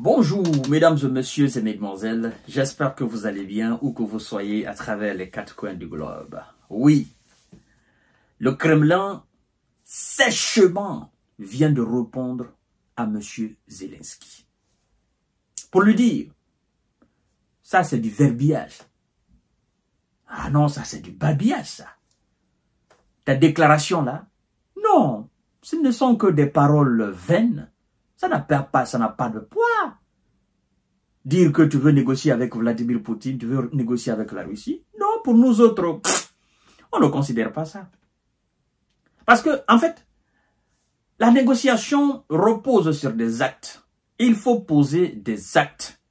Bonjour mesdames et messieurs et mesdemoiselles, j'espère que vous allez bien où que vous soyez à travers les quatre coins du globe. Oui, le Kremlin sèchement vient de répondre à monsieur Zelensky. Pour lui dire, ça c'est du verbiage. Ah non, ça c'est du babillage ça. Ta déclaration là, non, ce ne sont que des paroles vaines. Ça n'a pas de poids. Dire que tu veux négocier avec Vladimir Poutine, tu veux négocier avec la Russie. Non, pour nous autres, on ne considère pas ça. Parce que, en fait, la négociation repose sur des actes. Il faut poser des actes.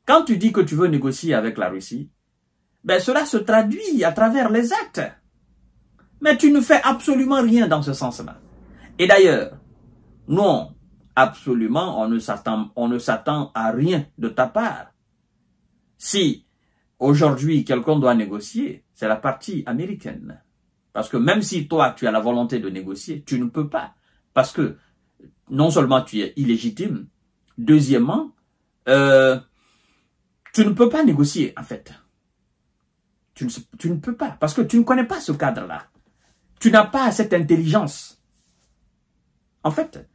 Quand tu dis que tu veux négocier avec la Russie, ben cela se traduit à travers les actes. Mais tu ne fais absolument rien dans ce sens-là. Et d'ailleurs, non, absolument, on ne s'attend à rien de ta part. Si aujourd'hui quelqu'un doit négocier, c'est la partie américaine. Parce que même si toi tu as la volonté de négocier, tu ne peux pas. Parce que non seulement tu es illégitime, deuxièmement, tu ne peux pas négocier en fait. Tu ne peux pas, parce que tu ne connais pas ce cadre-là. Tu n'as pas cette intelligence. En fait,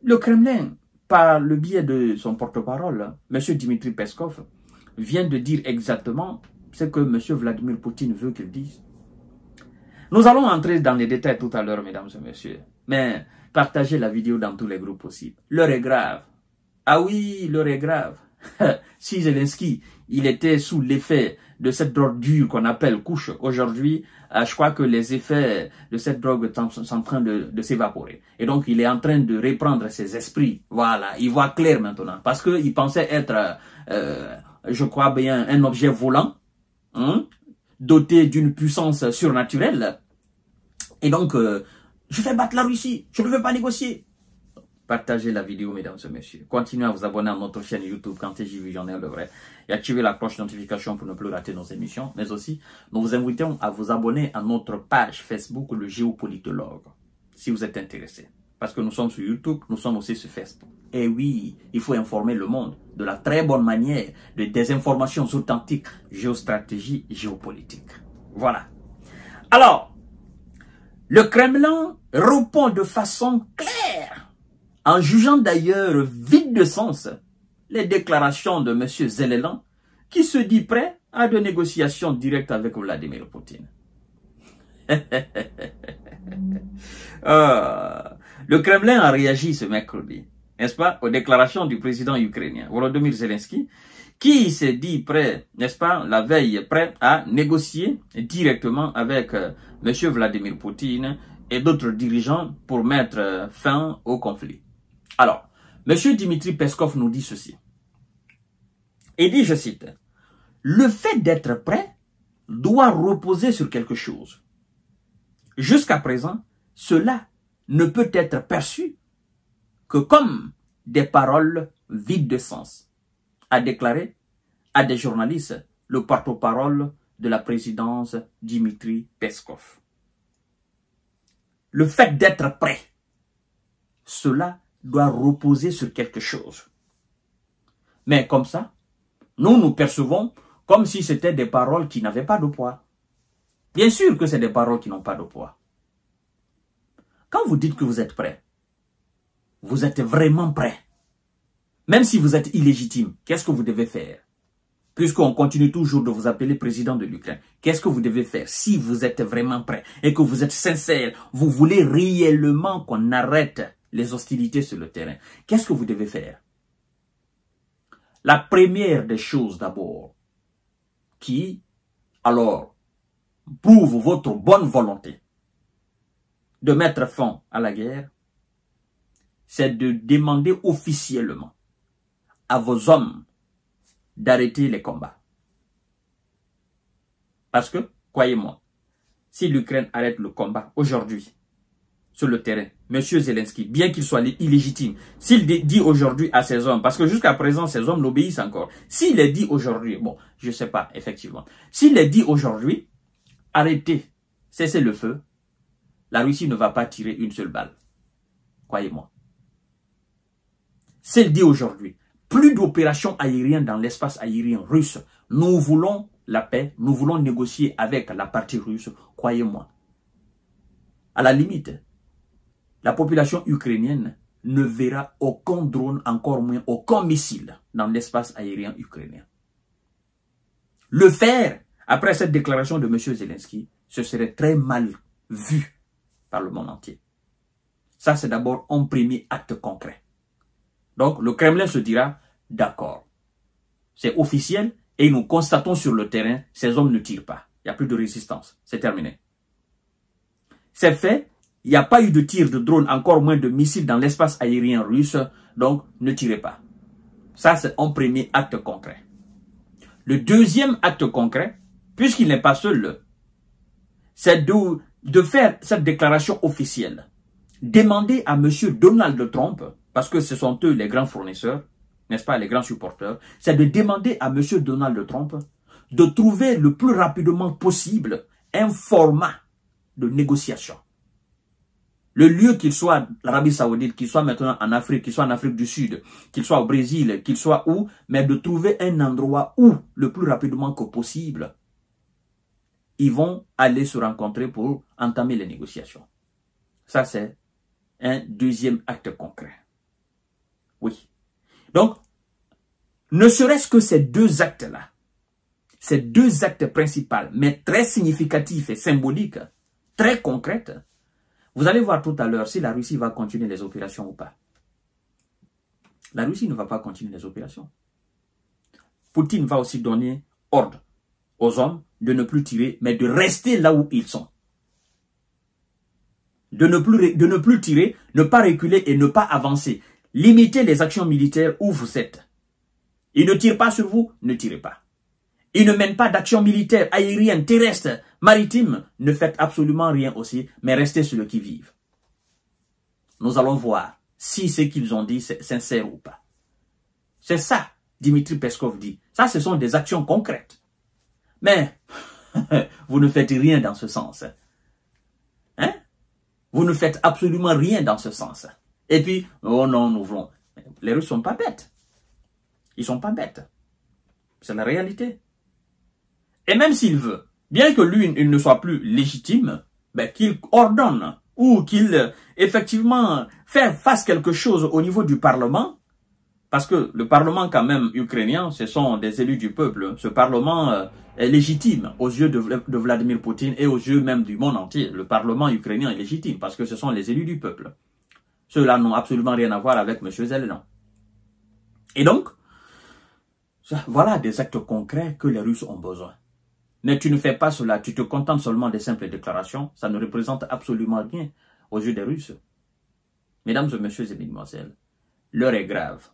le Kremlin, par le biais de son porte-parole, M. Dmitri Peskov, vient de dire exactement ce que M. Vladimir Poutine veut qu'il dise. Nous allons entrer dans les détails tout à l'heure, mesdames et messieurs. Mais partagez la vidéo dans tous les groupes possibles. L'heure est grave. Ah oui, l'heure est grave. Si Zelensky, il était sous l'effet de cette drogue dure qu'on appelle couche, aujourd'hui, je crois que les effets de cette drogue sont en train de s'évaporer. Et donc, il est en train de reprendre ses esprits. Voilà, il voit clair maintenant. Parce qu'il pensait être, je crois bien, un objet volant, hein, doté d'une puissance surnaturelle. Et donc, je vais battre la Russie, je ne veux pas négocier. Partagez la vidéo, mesdames et messieurs. Continuez à vous abonner à notre chaîne YouTube Quand TJ Visionnaire de vrai. Et activez la cloche de notification pour ne plus rater nos émissions. Mais aussi, nous vous invitons à vous abonner à notre page Facebook, le Géopolitologue. Si vous êtes intéressé. Parce que nous sommes sur YouTube, nous sommes aussi sur Facebook. Et oui, il faut informer le monde de la très bonne manière de des informations authentiques, géostratégie, géopolitique. Voilà. Alors, le Kremlin répond de façon claire, en jugeant d'ailleurs vide de sens les déclarations de M. Zelensky, qui se dit prêt à des négociations directes avec Vladimir Poutine. Le Kremlin a réagi ce mercredi, n'est-ce pas, aux déclarations du président ukrainien, Volodymyr Zelensky, qui s'est dit prêt, n'est-ce pas, la veille, prêt à négocier directement avec M. Vladimir Poutine et d'autres dirigeants pour mettre fin au conflit. Alors, M. Dmitri Peskov nous dit ceci. Il dit, je cite, « Le fait d'être prêt doit reposer sur quelque chose. Jusqu'à présent, cela ne peut être perçu que comme des paroles vides de sens, » a déclaré à des journalistes le porte-parole de la présidence Dmitri Peskov. Le fait d'être prêt, cela doit reposer sur quelque chose. Mais comme ça, nous percevons comme si c'était des paroles qui n'avaient pas de poids. Bien sûr que c'est des paroles qui n'ont pas de poids. Quand vous dites que vous êtes prêt, vous êtes vraiment prêt. Même si vous êtes illégitime, qu'est-ce que vous devez faire? Puisqu'on continue toujours de vous appeler président de l'Ukraine, qu'est-ce que vous devez faire si vous êtes vraiment prêt et que vous êtes sincère, vous voulez réellement qu'on arrête les hostilités sur le terrain? Qu'est-ce que vous devez faire? La première des choses d'abord, qui, alors, prouve votre bonne volonté de mettre fin à la guerre, c'est de demander officiellement à vos hommes d'arrêter les combats. Parce que, croyez-moi, si l'Ukraine arrête le combat aujourd'hui, sur le terrain, M. Zelensky, bien qu'il soit illégitime, s'il dit aujourd'hui à ses hommes, parce que jusqu'à présent, ces hommes l'obéissent encore, s'il les dit aujourd'hui, bon, je ne sais pas, effectivement, s'il les dit aujourd'hui, arrêtez, cessez le feu, la Russie ne va pas tirer une seule balle. Croyez-moi. S'il dit aujourd'hui, plus d'opérations aériennes dans l'espace aérien russe. Nous voulons la paix, nous voulons négocier avec la partie russe, croyez-moi. À la limite, la population ukrainienne ne verra aucun drone, encore moins aucun missile dans l'espace aérien ukrainien. Le faire, après cette déclaration de M. Zelensky, ce serait très mal vu par le monde entier. Ça, c'est d'abord un premier acte concret. Donc, le Kremlin se dira, d'accord, c'est officiel et nous constatons sur le terrain, ces hommes ne tirent pas. Il n'y a plus de résistance. C'est terminé. C'est fait. Il n'y a pas eu de tir de drone, encore moins de missiles dans l'espace aérien russe. Donc, ne tirez pas. Ça, c'est un premier acte concret. Le deuxième acte concret, puisqu'il n'est pas seul, c'est de faire cette déclaration officielle. Demander à M. Donald Trump, parce que ce sont eux les grands fournisseurs, n'est-ce pas, les grands supporters, c'est de demander à M. Donald Trump de trouver le plus rapidement possible un format de négociation. Le lieu qu'il soit l'Arabie Saoudite, qu'il soit maintenant en Afrique, qu'il soit en Afrique du Sud, qu'il soit au Brésil, qu'il soit où, mais de trouver un endroit où, le plus rapidement que possible, ils vont aller se rencontrer pour entamer les négociations. Ça, c'est un deuxième acte concret. Oui. Donc, ne serait-ce que ces deux actes-là, ces deux actes principaux, mais très significatifs et symboliques, très concrets, vous allez voir tout à l'heure si la Russie va continuer les opérations ou pas. La Russie ne va pas continuer les opérations. Poutine va aussi donner ordre aux hommes de ne plus tirer, mais de rester là où ils sont. De ne plus tirer, ne pas reculer et ne pas avancer. Limitez les actions militaires où vous êtes. Ils ne tirent pas sur vous, ne tirez pas. Ils ne mènent pas d'action militaire, aérienne, terrestre, maritime. Ne faites absolument rien aussi, mais restez sur le qui-vive. Nous allons voir si ce qu'ils ont dit c'est sincère ou pas. C'est ça, Dimitri Peskov dit. Ça, ce sont des actions concrètes. Mais, vous ne faites rien dans ce sens. Hein? Vous ne faites absolument rien dans ce sens. Et puis, oh non, nous voulons. Les Russes ne sont pas bêtes. Ils ne sont pas bêtes. C'est la réalité. Et même s'il veut, bien que lui, il ne soit plus légitime, ben, qu'il ordonne ou qu'il, effectivement, fasse quelque chose au niveau du Parlement, parce que le Parlement, quand même, ukrainien, ce sont des élus du peuple. Ce Parlement est légitime aux yeux de Vladimir Poutine et aux yeux même du monde entier. Le Parlement ukrainien est légitime parce que ce sont les élus du peuple. Ceux-là n'ont absolument rien à voir avec M. Zelensky. Et donc, voilà des actes concrets que les Russes ont besoin. Mais tu ne fais pas cela, tu te contentes seulement des simples déclarations, ça ne représente absolument rien aux yeux des Russes. Mesdames et messieurs et mesdemoiselles, l'heure est grave.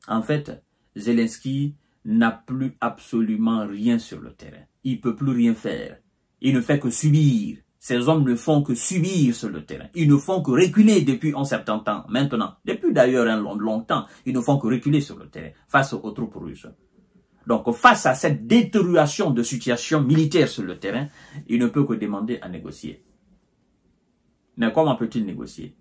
En fait, Zelensky n'a plus absolument rien sur le terrain. Il ne peut plus rien faire. Il ne fait que subir. Ces hommes ne font que subir sur le terrain. Ils ne font que reculer depuis un certain temps. Maintenant, depuis d'ailleurs un long temps, ils ne font que reculer sur le terrain face aux troupes russes. Donc, face à cette détérioration de situation militaire sur le terrain, il ne peut que demander à négocier. Mais comment peut-il négocier?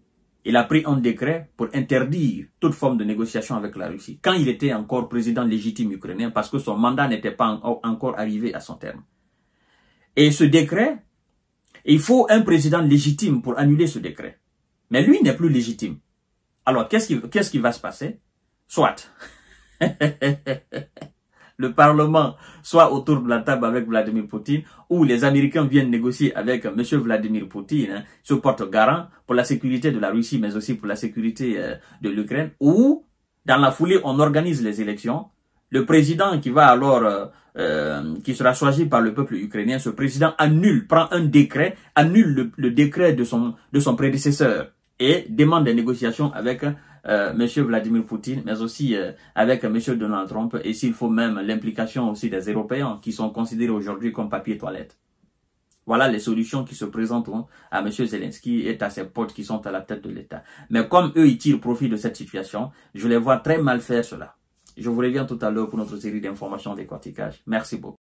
Il a pris un décret pour interdire toute forme de négociation avec la Russie, quand il était encore président légitime ukrainien, parce que son mandat n'était pas encore arrivé à son terme. Et ce décret, il faut un président légitime pour annuler ce décret. Mais lui n'est plus légitime. Alors, qu'est-ce qui va se passer? Soit le Parlement soit autour de la table avec Vladimir Poutine, ou les Américains viennent négocier avec M. Vladimir Poutine, se portent garant pour la sécurité de la Russie, mais aussi pour la sécurité de l'Ukraine, ou dans la foulée, on organise les élections. Le président qui va alors, qui sera choisi par le peuple ukrainien, ce président prend un décret, annule le décret de son prédécesseur et demande des négociations avec M. Vladimir Poutine, mais aussi avec M. Donald Trump, et s'il faut même l'implication aussi des Européens qui sont considérés aujourd'hui comme papier toilette. Voilà les solutions qui se présenteront à M. Zelensky et à ses potes qui sont à la tête de l'État. Mais comme eux, ils tirent profit de cette situation, je les vois très mal faire cela. Je vous reviens tout à l'heure pour notre série d'informations décortiquage. Merci beaucoup.